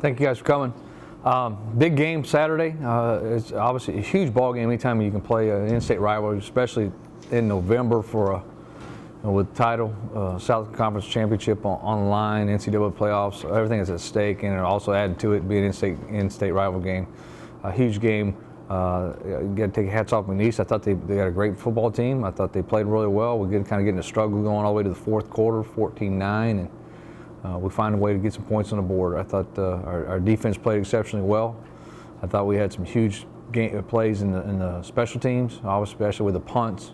Thank you guys for coming. Big game Saturday. It's obviously a huge ball game anytime you can play an in-state rivalry, especially in November for with title, South Conference Championship on the line, NCAA playoffs, everything is at stake, and also added to it being an in-state rival game. A huge game. You got to take hats off McNeese. I thought they got a great football team. I thought they played really well. We're kind of getting a struggle going all the way to the fourth quarter, 14-9, and we find a way to get some points on the board. I thought our defense played exceptionally well. I thought we had some huge plays in the special teams, especially with the punts.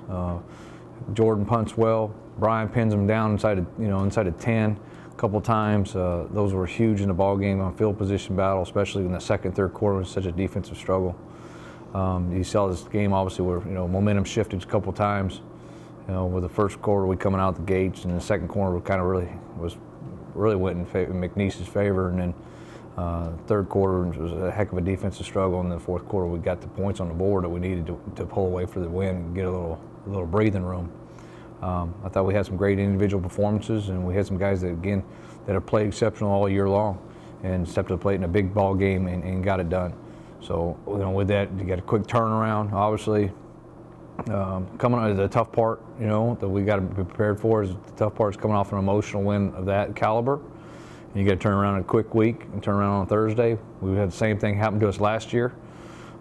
Jordan punts well. Brian pins him down inside of 10 a couple times. Those were huge in the ball game on field position battle, especially in the second, third quarter. It was such a defensive struggle. You saw this game obviously where momentum shifted a couple times. With the first quarter we coming out the gates, and the second quarter we kind of really went in McNeese's favor, and then third quarter was a heck of a defensive struggle. In the fourth quarter we got the points on the board that we needed to pull away for the win and get a little breathing room. I thought we had some great individual performances, and we had some guys that have played exceptional all year long and stepped to the plate in a big ball game and got it done. So with that, you got a quick turnaround. Obviously, coming out of the tough part, that we got to be prepared for is the tough part is coming off an emotional win of that caliber. And you got to turn around in a quick week and turn around on Thursday. We had the same thing happen to us last year.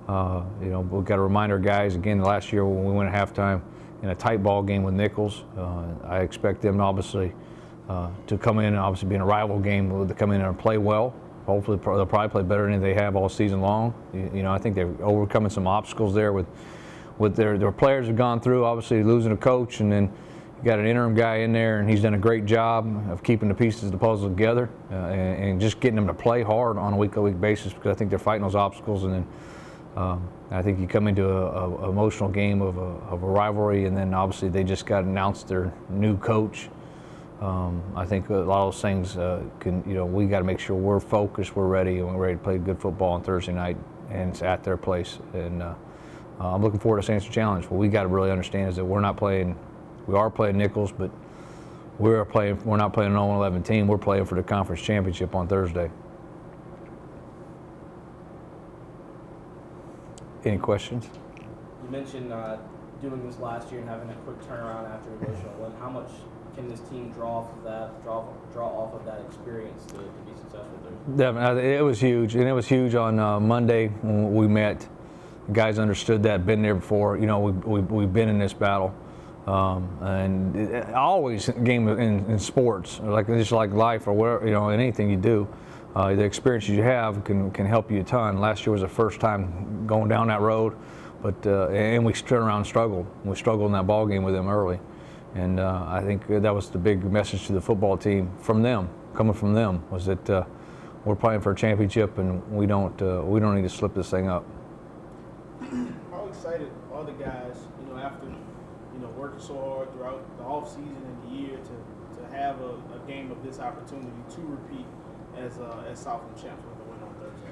We've got to remind our guys again. Last year when we went at halftime in a tight ball game with Nicholls, I expect them obviously to come in and obviously be in a rival game to come in and play well. Hopefully they'll probably play better than they have all season long. I think they're overcoming some obstacles there with their players have gone through, obviously losing a coach, and then you got an interim guy in there, and he's done a great job of keeping the pieces of the puzzle together and just getting them to play hard on a week-to-week basis, because I think they're fighting those obstacles. And then I think you come into an emotional game of a rivalry, and then obviously they just got announced their new coach. I think a lot of those things we got to make sure we're focused, we're ready, and we're ready to play good football on Thursday night, and it's at their place. And I'm looking forward to Southeastern Challenge. What we got to really understand is that we are playing Nicholls, but we're not playing an 0-11 team. We're playing for the conference championship on Thursday. Any questions? You mentioned doing this last year and having a quick turnaround after emotional win. How much can this team draw off of that experience to be successful there? Definitely, it was huge, and it was huge on Monday when we met. Guys understood that, been there before. We've been in this battle, and always game in sports, just like life or whatever, in anything you do, the experiences you have can help you a ton. Last year was the first time going down that road, but and we turned around and struggled. We struggled in that ball game with them early. And I think that was the big message to the football team coming from them, was that we're playing for a championship, and we don't need to slip this thing up. How excited are the guys, after working so hard throughout the off season and the year to have a game of this opportunity to repeat as Southland champs with a win on Thursday?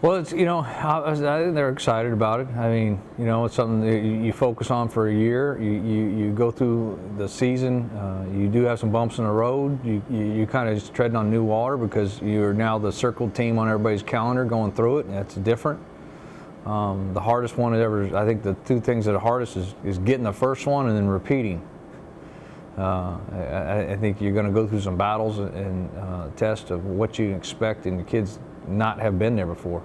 Well, I think they're excited about it. I mean, it's something that you focus on for a year. You go through the season. You do have some bumps in the road. You kind of just treading on new water, because you're now the circled team on everybody's calendar going through it, and that's different. The hardest one I think the two things that are hardest is getting the first one and then repeating. I think you're going to go through some battles and tests of what you expect, and the kids not have been there before.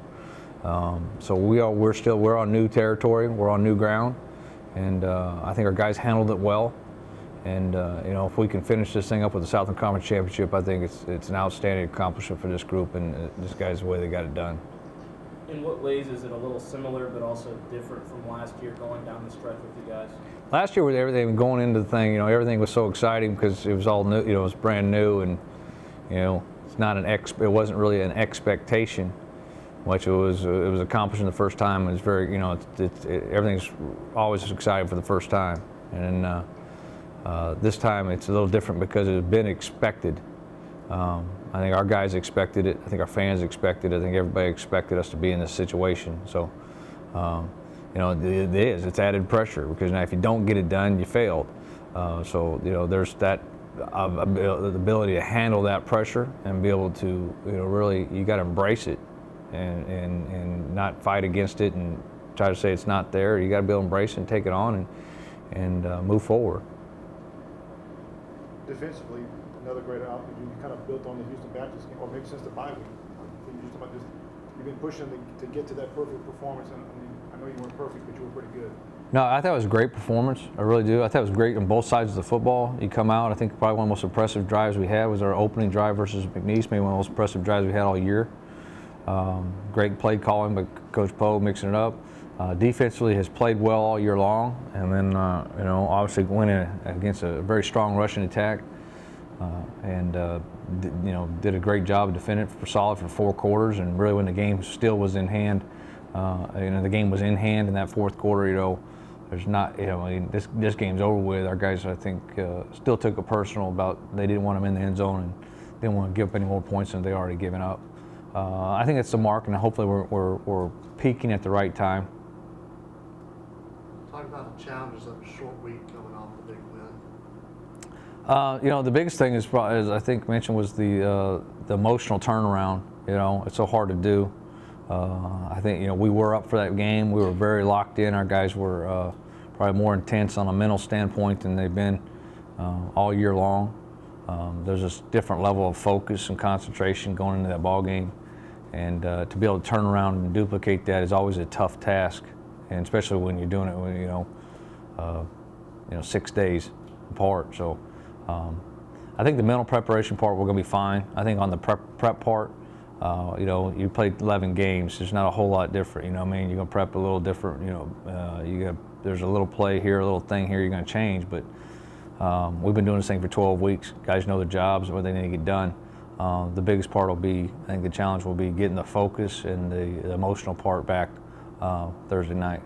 So we're on new territory, we're on new ground, and I think our guys handled it well. And if we can finish this thing up with the Southern Conference Championship, I think it's an outstanding accomplishment for this group, and this guy's the way they got it done. In what ways is it a little similar but also different from last year going down the stretch with you guys? Last year with everything going into the thing, everything was so exciting because it was all new, it was brand new, and it's not it wasn't really an expectation, which it was accomplishing the first time. It's very, everything's always exciting for the first time, and this time it's a little different because it had been expected. I think our guys expected it. I think our fans expected it. I think everybody expected us to be in this situation. So, it's added pressure, because now if you don't get it done, you failed. So, there's that the ability to handle that pressure and be able to, really, you got to embrace it and not fight against it and try to say it's not there. You got to be able to embrace it and take it on and move forward. Defensively, another great outfit. You kind of built on the Houston Baptist game, or maybe since the bye week. You've been pushing to get to that perfect performance. And I know you weren't perfect, but you were pretty good. No, I thought it was a great performance. I really do. I thought it was great on both sides of the football. You come out, I think probably one of the most impressive drives we had was our opening drive versus McNeese, maybe one of the most impressive drives we had all year. Great play calling by Coach Poe, mixing it up. Defensively has played well all year long, and then obviously went in against a very strong rushing attack, and did a great job of defending for solid for 4 quarters. And really, when the game still was in hand, the game was in hand in that 4th quarter. There's not, this game's over with. Our guys, I think, still took it personal about they didn't want them in the end zone and didn't want to give up any more points than they already given up. I think that's the mark, and hopefully we're peaking at the right time. Talk about the challenges of a short week coming off the big win. The biggest thing is as I think mentioned was the emotional turnaround. It's so hard to do. I think we were up for that game. We were very locked in. Our guys were probably more intense on a mental standpoint than they've been all year long. There's a different level of focus and concentration going into that ball game, and to be able to turn around and duplicate that is always a tough task, and especially when you're doing it 6 days apart. So I think the mental preparation part we're going to be fine. I think on the prep part. You played 11 games. There's not a whole lot different. You're going to prep a little different. There's a little play here, a little thing here you're going to change. But we've been doing this thing for 12 weeks. Guys know their jobs, what they need to get done. The biggest part will be, I think the challenge will be getting the focus and the emotional part back Thursday night.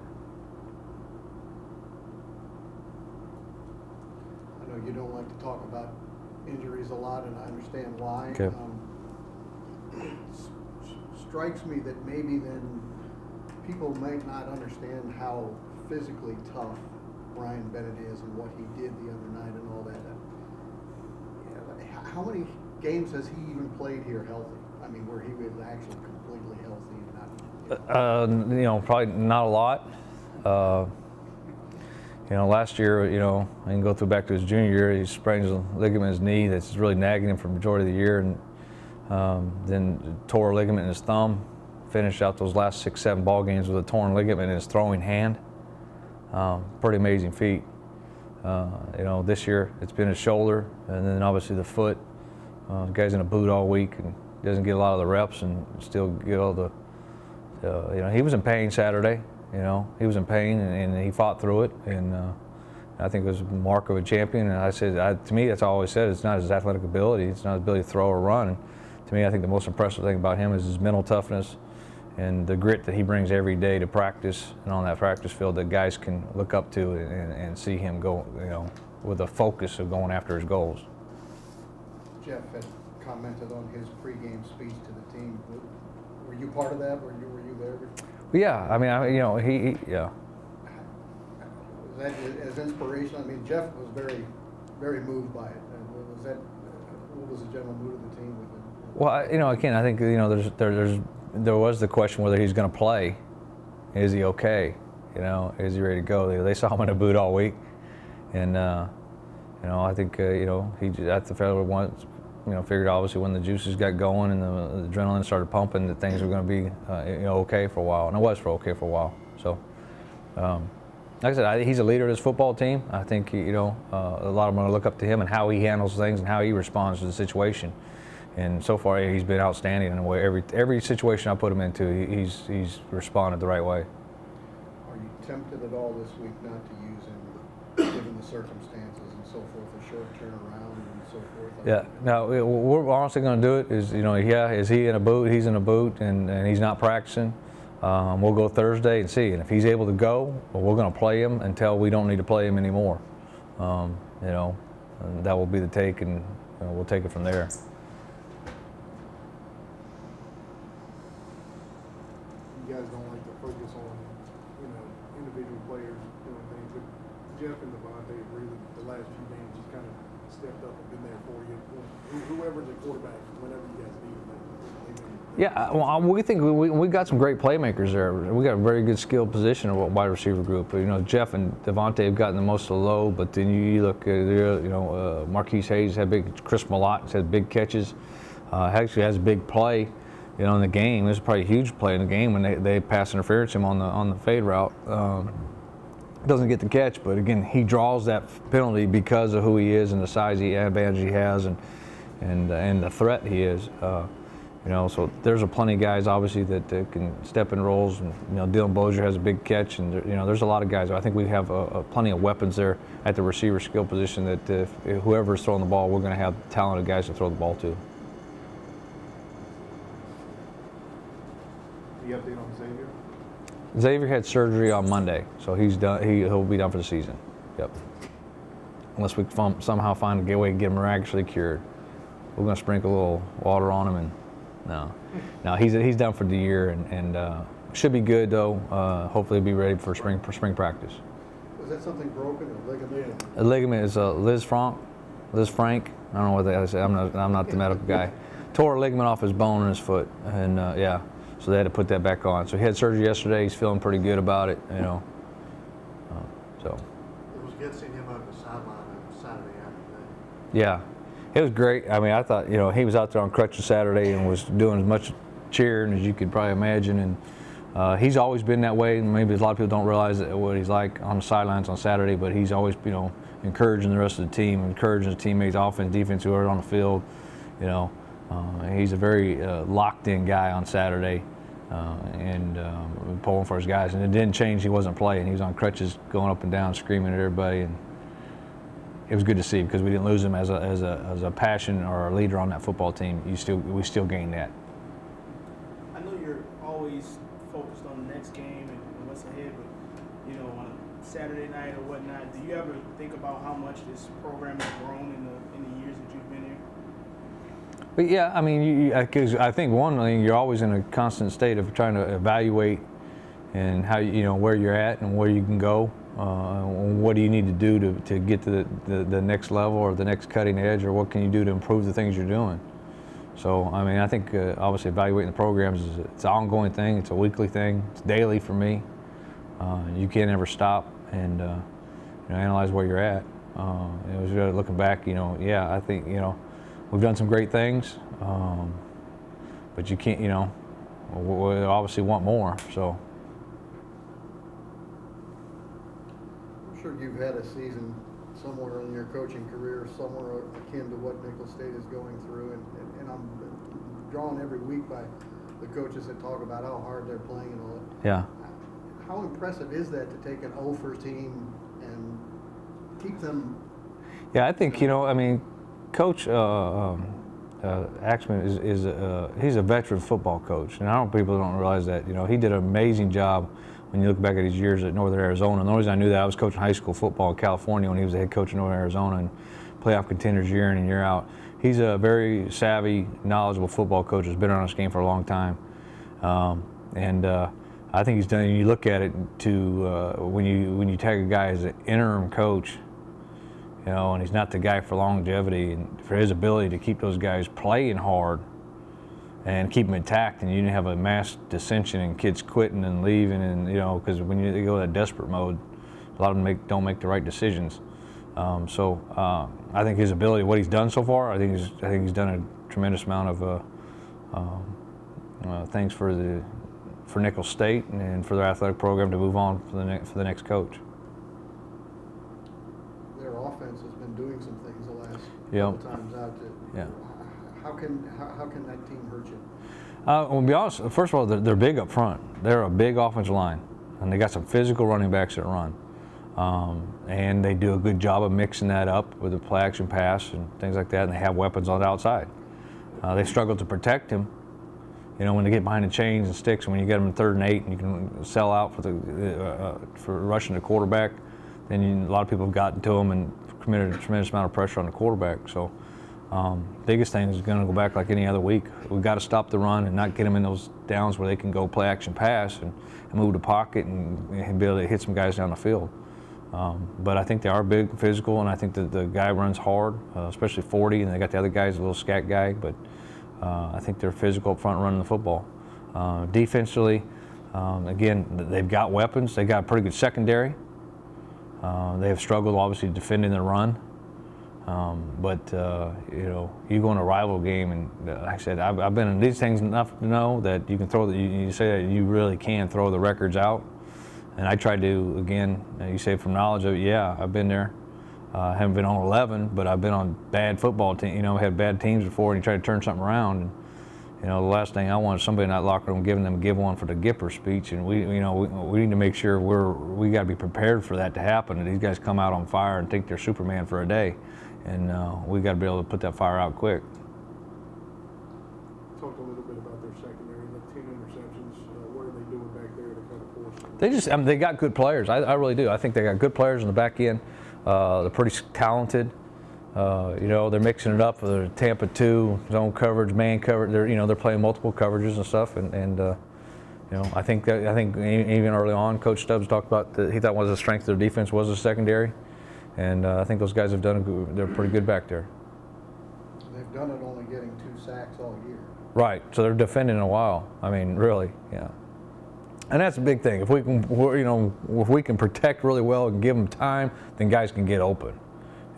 I know you don't like to talk about injuries a lot, and I understand why. Okay. It strikes me that maybe then people might not understand how physically tough Brian Bennett is and what he did the other night and all that. How many games has he even played here healthy? I mean, where he was actually completely healthy and not. Probably not a lot. Last year, I can go through back to his junior year. He sprains a ligament in his knee that's really nagging him for the majority of the year, and then tore a ligament in his thumb. Finished out those last 6-7 ball games with a torn ligament in his throwing hand. Pretty amazing feat. This year it's been his shoulder, and then obviously the foot. The guy's in a boot all week and doesn't get a lot of the reps, and still get all the. He was in pain Saturday. He was in pain, and he fought through it, and I think it was a mark of a champion. And I said, to me, that's all I always said. It's not his athletic ability. It's not his ability to throw or run. And to me, I think the most impressive thing about him is his mental toughness and the grit that he brings every day to practice and on that practice field that guys can look up to and see him go, with a focus of going after his goals. Jeff had commented on his pregame speech to the team. Were you part of that? Were you there? Yeah, I mean, he yeah. Was that as inspirational? I mean, Jeff was very, very moved by it. What was the general mood of the team with him? Well, again, I think there was the question whether he's going to play. Is he okay? Is he ready to go? They saw him in a boot all week, and I think he at the federal once. Figured obviously when the juices got going and the adrenaline started pumping that things were going to be, okay for a while, and it was okay for a while. So, like I said, he's a leader of this football team. I think a lot of them are going to look up to him and how he handles things and how he responds to the situation. And so far, he's been outstanding in a way. Every situation I put him into, he's responded the right way. Are you tempted at all this week not to use him, given the circumstances and so forth, a short turnaround and so forth? Yeah, no, we're honestly going to do it. Is he in a boot? He's in a boot, and he's not practicing. We'll go Thursday and see. And if he's able to go, well, we're going to play him until we don't need to play him anymore. And that will be the take, and we'll take it from there. You guys don't like to focus on, individual players doing things, but Jeff and Devontae agree that the last few games just kind of stepped up and been there for you. Whoever's the quarterback, whenever you guys need them. Yeah, well, we think we got some great playmakers there. We got a very good skilled position of wide receiver group. You know, Jeff and Devontae have gotten the most of the low, but then you look at Marquise Hayes had big, Chris Malott had big catches. Actually has a big play, you know, in the game. It was probably a huge play in the game when they pass interference him on the fade route. Doesn't get the catch, but again, he draws that penalty because of who he is and the size advantage he has and the threat he is. You know, so there's plenty of guys obviously that can step in roles, and you know, Dylan Bozier has a big catch, and you know, there's a lot of guys. I think we have plenty of weapons there at the receiver skill position that if whoever's throwing the ball, we're going to have talented guys to throw the ball to. Any update on Xavier? Xavier had surgery on Monday, so he's done. He'll be done for the season. Yep. Unless we somehow find a way to get him miraculously cured, we're going to sprinkle a little water on him and. No, he's done for the year and should be good though. Hopefully, he'll be ready for spring practice. Was that something broken or ligament? A ligament is Liz Frank. I don't know what that is. I'm not the medical guy. Tore a ligament off his bone in his foot, and yeah, so they had to put that back on. So he had surgery yesterday. He's feeling pretty good about it, you know. So. It was good seeing him on the sideline on Saturday afternoon. Yeah. It was great. I mean, I thought, you know, he was out there on crutches Saturday and was doing as much cheering as you could probably imagine. And he's always been that way. Maybe a lot of people don't realize what he's like on the sidelines on Saturday, but he's always, you know, encouraging the rest of the team, encouraging his teammates, offense, defense, who are on the field. You know, he's a very locked-in guy on Saturday and pulling for his guys. And it didn't change. He wasn't playing. He was on crutches, going up and down, screaming at everybody. And it was good to see because we didn't lose him as a passion or a leader on that football team. We still gained that. I know you're always focused on the next game and what's ahead, but you know, on a Saturday night or whatnot, do you ever think about how much this program has grown in the years that you've been here? But yeah, I mean, because I think one thing, you're always in a constant state of trying to evaluate and how you know where you're at and where you can go. What do you need to do to get to the next level or the next cutting edge, or what can you do to improve the things you're doing? So, I mean, I think obviously evaluating the programs it's an ongoing thing. It's a weekly thing. It's daily for me. You can't ever stop and you know, analyze where you're at. It was really looking back, you know, yeah, I think, you know, we've done some great things, but you can't, you know, we obviously want more, so. I'm sure you've had a season somewhere in your coaching career, somewhere akin to what Nicholls State is going through, and I'm drawn every week by the coaches that talk about how hard they're playing and all that. Yeah. How impressive is that to take an over team and keep them? Yeah, I think, you know, I mean, Coach Axman he's a veteran football coach, and people don't realize that. You know, he did an amazing job when you look back at his years at Northern Arizona. And the only reason I knew that, I was coaching high school football in California when he was the head coach of Northern Arizona and playoff contenders year in and year out. He's a very savvy, knowledgeable football coach who's been around this game for a long time. I think he's done, you look at it to when you take a guy as an interim coach, you know, and he's not the guy for longevity and for his ability to keep those guys playing hard and keep them intact, and you didn't have a mass dissension and kids quitting and leaving, and you know, because when you go that desperate mode, a lot of them don't make the right decisions. I think his ability, what he's done so far, I think he's done a tremendous amount of things for Nicholls State and for their athletic program to move on for the next coach. Their offense has been doing some things the last couple times out. Yeah. How can that team hurt you? Well, to be honest, first of all, they're big up front. They're a big offensive line, and they got some physical running backs that run. And they do a good job of mixing that up with the play action pass and things like that, and they have weapons on the outside. They struggle to protect him. You know, when they get behind the chains and sticks, and when you get them in 3rd and 8, and you can sell out for rushing the quarterback, then a lot of people have gotten to them and committed a tremendous amount of pressure on the quarterback. So, biggest thing is going to go back like any other week. We've got to stop the run and not get them in those downs where they can go play action pass and move the pocket and be able to hit some guys down the field. But I think they are big, physical, and I think that the guy runs hard, especially 40, and they got the other guys, a little scat guy, but I think they're physical up front running the football. Defensively, again, they've got weapons. They got a pretty good secondary. They have struggled, obviously, defending the run. But you know, you go in a rival game, and like I said, I've been in these things enough to know that you can throw. You say that you really can throw the records out. And I tried to, again, you say from knowledge of it, yeah, I've been there. I haven't been on 11, but I've been on bad football teams. You know, had bad teams before, and you try to turn something around. And, you know, the last thing I want is somebody in that locker room giving them a give one for the Gipper speech. And we need to make sure we got to be prepared for that to happen. And these guys come out on fire and think they're Superman for a day, and we got to be able to put that fire out quick. Talk a little bit about their secondary, the 10 interceptions. What are they doing back there to kind of force them? They just, I mean, they got good players. I really do. I think they got good players in the back end. They're pretty talented. You know, they're mixing it up with their Tampa 2 zone coverage, man coverage. They're playing multiple coverages and stuff. And you know, I think even early on, Coach Stubbs talked about he thought one of the strengths of their defense was the secondary, and I think those guys have done they're pretty good back there. They've done it only getting 2 sacks all year. Right. So they're defending a while. I mean, really, yeah. And that's a big thing. If we can, you know, if we can protect really well and give them time, then guys can get open.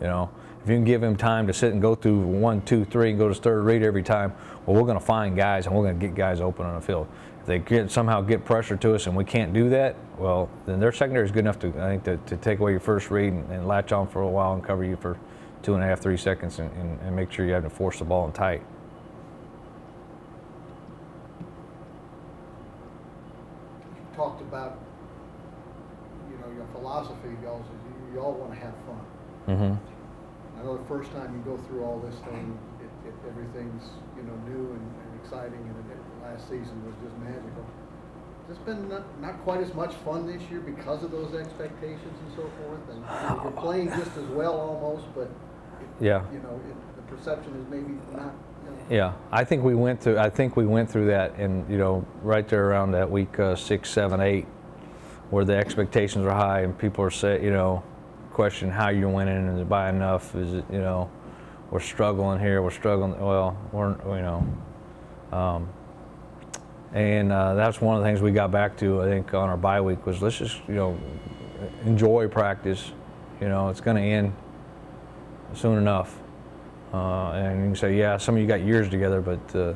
You know, if you can give them time to sit and go through 1, 2, 3 and go to his third read every time, well, we're going to find guys and we're going to get guys open on the field. If they somehow get pressure to us and we can't do that, well, then their secondary is good enough I think, to take away your first read and latch on for a while and cover you for 2.5, 3 seconds and make sure you have to force the ball in tight. Talked about, you know, your philosophy, y'all want to have fun. Mm-hmm. I know the first time you go through all this thing, everything's, you know, new and exciting, and last season was just magical. It's been not quite as much fun this year because of those expectations and so forth, and you're playing just as well almost, but yeah, you know, the perception is maybe not. Yeah, I think we went through that, and you know, right there around that week 6, 7, 8, where the expectations are high and people are question how you're winning, and is it by enough? Is it, you know, we're struggling here, we're struggling. Well, and that's one of the things we got back to, I think, on our bye week was let's just, you know, enjoy practice. You know, it's going to end soon enough. And you can say, yeah, some of you got years together, but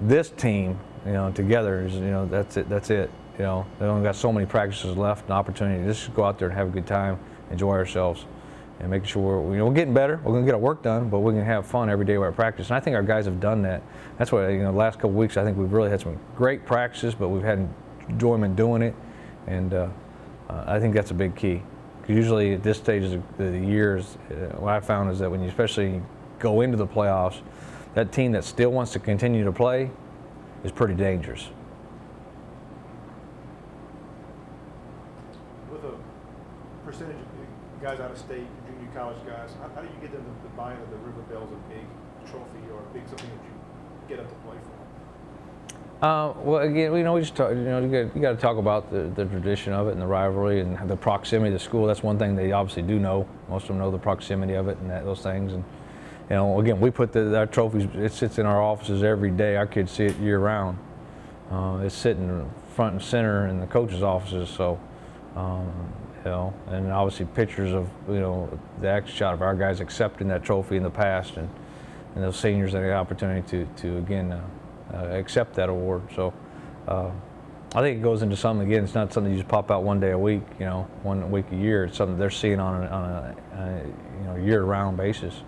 this team, you know, together is, you know, that's it. You know, they only got so many practices left, an opportunity to just go out there and have a good time, enjoy ourselves, and making sure we're getting better. We're going to get our work done, but we're going to have fun every day we're at practice. And I think our guys have done that. That's why, you know, the last couple of weeks, I think we've really had some great practices, but we've had enjoyment doing it, and I think that's a big key. Usually at this stage of the years, what I found is that when you especially go into the playoffs, that team that still wants to continue to play is pretty dangerous. With a percentage of guys out of state, junior college guys, how do you get them to buy into the River Bell's a big trophy or a big something that you get up to play for? Well, again, you know, we just talk, you know, you got to talk about the tradition of it and the rivalry and the proximity to the school. That's one thing they obviously do know. Most of them know the proximity of it and those things. And you know, again, we put our trophies. It sits in our offices every day. Our kids see it year round. It's sitting front and center in the coaches' offices. So, you know, and obviously pictures of, you know, the action shot of our guys accepting that trophy in the past, and those seniors had the opportunity to again. Accept that award. So I think it goes into something, again, it's not something you just pop out one day a week, you know, 1 week a year. It's something they're seeing on a you know, year-round basis.